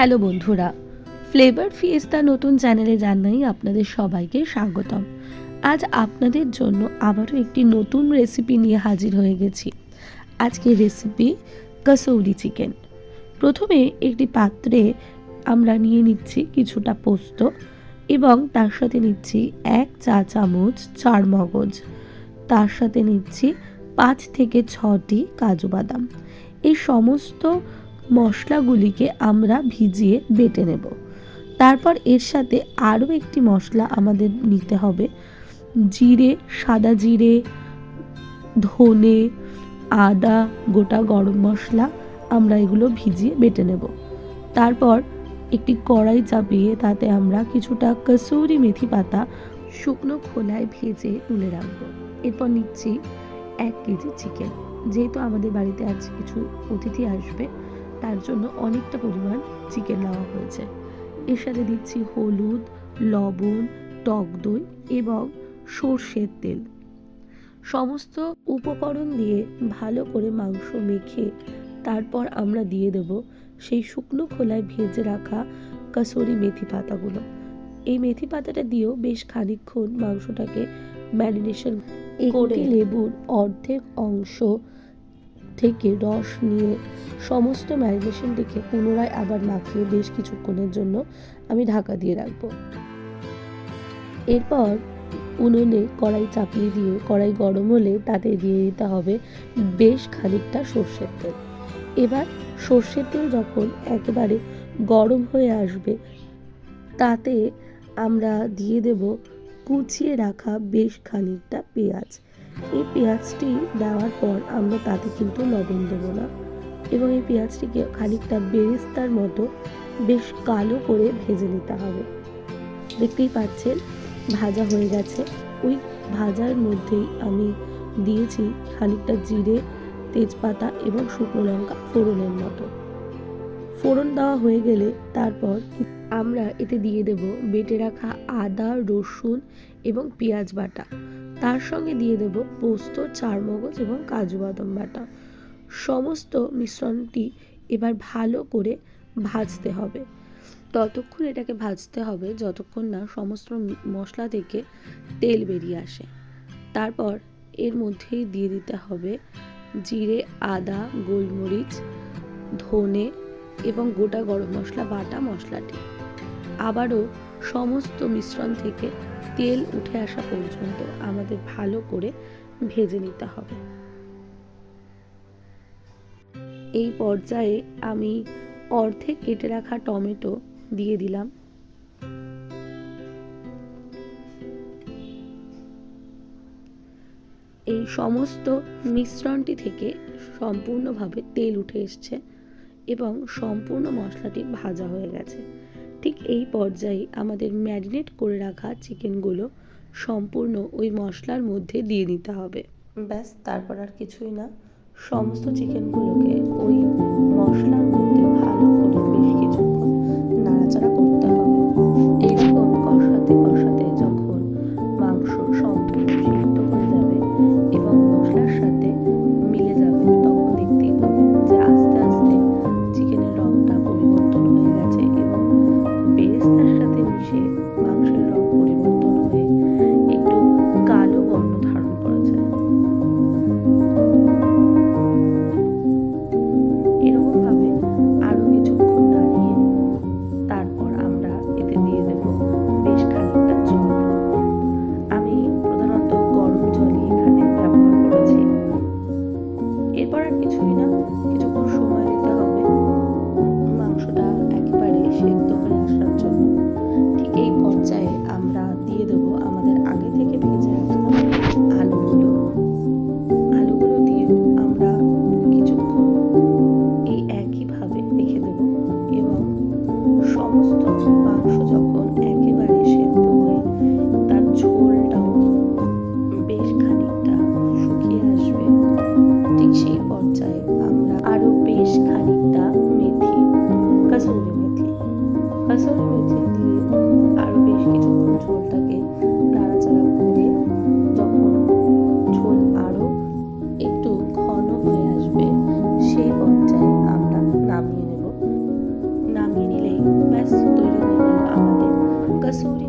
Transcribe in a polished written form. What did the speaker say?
Hello বন্ধুরা, flavour Fiesta নতুন চ্যানেলে জানাই আপনাদের সবাইকে স্বাগতম। আজ আপনাদের জন্য আবারও একটি নতুন রেসিপি নিয়ে হাজির হয়ে গেছি। আজকের রেসিপি কসৌরি চিকেন। প্রথমে একটি পাত্রে আমরা নিয়ে নিচ্ছি কিছুটা পোস্ত এবং তার সাথে নিচ্ছি 1 চা চামচ চারমগজ, তার সাথে নিচ্ছি 5 থেকে 6টি কাজু বাদাম। এই সমস্ত মশলাগুলিকে আমরা ভিজিয়ে বেটে নেব। তারপর এর সাথে আরও একটি মশলা আমাদের নিতে হবে, জিরে, সাদা জিরে, ধনে, আদা, গোটা গরম মশলা। আমরা এগুলো ভিজিয়ে বেটে নেব। তারপর একটি কড়াই চাপিয়ে তাতে আমরা কিছুটা কসুরি মেথি পাতা শুকনো খোলায় ভেজে তুলে রাখবো। এরপর নিচ্ছি 1 কেজি চিকেন। যেহেতু আমাদের বাড়িতে আজ কিছু অতিথি আসবে, তার জন্য অনেকটা পরিমাণ চিকেন নেওয়া হয়েছে। এর সাথে দিচ্ছি হলুদ, লবণ, টক দই এবং সর্ষের তেল। সমস্ত উপকরণ দিয়ে ভালো করে মাংস মেখে তারপর আমরা দিয়ে দেব সেই শুকনো খোলায় ভেজে রাখা কসুরি মেথি পাতাগুলো। এই মেথি পাতাটা দিয়েও বেশ খানিকক্ষণ মাংসটাকে ম্যারিনেশন করে লেবুর অর্ধেক অংশ থেকে রস নিয়ে সমস্ত ম্যারিনেশনটিকে পুনরায় আবার মাখিয়ে বেশ কিছুক্ষণের জন্য আমি ঢাকা দিয়ে রাখবো। এরপর উনুনে কড়াই চাপিয়ে দিয়ে কড়াই গরম হলে তাতে দিয়ে দিতে হবে বেশ খানিকটা সর্ষের তেল। এবার সর্ষের তেল যখন একেবারে গরম হয়ে আসবে, তাতে আমরা দিয়ে দেব কুচিয়ে রাখা বেশ খানিকটা পেঁয়াজ। এই পেঁয়াজটি দেওয়ার পর আমরা তাতে কিন্তু লবণ দেব না এবং এই পেঁয়াজটিকে খানিকটা বেরেস্তার মতো বেশ কালো করে ভেজে নিতে হবে। দেখতেই পাচ্ছেন ভাজা হয়ে গেছে। ওই ভাজার মধ্যেই আমি দিয়েছি খানিকটা জিরে, তেজপাতা এবং শুকনো লঙ্কা ফোড়নের মতো। ফোড়ন দেওয়া হয়ে গেলে তারপর আমরা এতে দিয়ে দেব বেটে রাখা আদা, রসুন এবং পেঁয়াজ বাটা। তার সঙ্গে দিয়ে দেব পোস্ত, চারমগজ এবং কাজু বাদাম বাটা। সমস্ত মিশ্রণটি এবার ভালো করে ভাজতে হবে। ততক্ষণ এটাকে ভাজতে হবে যতক্ষণ না সমস্ত মশলা থেকে তেল বেরিয়ে আসে। তারপর এর মধ্যেই দিয়ে দিতে হবে জিরে, আদা, গোলমরিচ, ধনে এবং গোটা গরম মশলা বাটা মশলাটি। আবারও সমস্ত মিশ্রণ থেকে তেল উঠে আসা পর্যন্ত আমাদের ভালো করে ভেজে নিতে হবে। এই পর্যায়ে আমি অর্ধেক কেটে রাখা টমেটো দিয়ে দিলাম। এই সমস্ত মিশ্রণটি থেকে সম্পূর্ণভাবে তেল উঠে এসছে এবং সম্পূর্ণ মশলাটি ভাজা হয়ে গেছে। ঠিক এই পর্যায়ে আমাদের ম্যারিনেট করে রাখা চিকেনগুলো সম্পূর্ণ ওই মশলার মধ্যে দিয়ে দিতে হবে। ব্যাস, তারপর আর কিছুই না। সমস্ত চিকেনগুলোকে ওই মশলার মধ্যে ভালো করে বেশ কিছুক্ষণ নাড়াচাড়া করতে হবে। এইরকম কষাতে কষাতে যখন মাংস সম্পূর্ণ সিদ্ধ হয়ে যাবে এবং মশলার সাথে মিলে যাবে, তখন দেখতেই পাবেন যে আস্তে আস্তে চিকেনের রংটা পরিবর্তন হয়ে গেছে এবং বেরেস্তার সাথে মিশে মাংসের রং পরিবর্তন হয়ে একটু কালো বর্ণ ধারণ করেছে। এরকমভাবে আরো কিছুক্ষণ নাড়িয়ে তারপর আমরা এতে দিয়ে দেব বেশ খানিকটা জল। আমি প্রধানত গরম জলই এখানে ব্যবহার করেছি। এরপর আর কিছুই না, কিছুক্ষণ সময় দিতে হবে মাংসটা একেবারে সেদ্ধ হয়ে আসার জন্য। ঠিক এই পর্যায়ে আমরা দিয়ে দেব আমাদের আগে থেকে ভেজে রাখা আলুগুলো। আলুগুলো দিয়েও আমরা কিছুক্ষণ এই একইভাবে রেখে দেব এবং সমস্ত মাংস যখন একেবারে সেদ্ধ হয়ে তার ঝোলটাও বেশ খানিকটা শুকিয়ে আসবে, ঠিক সেই পর্যায়ে আমরা আরো বেশ খানিকটা কসুরি মেথি দিয়ে আরো বেশ কিছুক্ষণ ঝোলটাকে নাড়াচাড়া করে যখন ঝোল আরো একটু ঘন হয়ে আসবে, সেই পর্যায়ে আমরা নামিয়ে নেব। নামিয়ে নিলেই ব্যাস তৈরি হয়ে গেল আমাদের কসুরি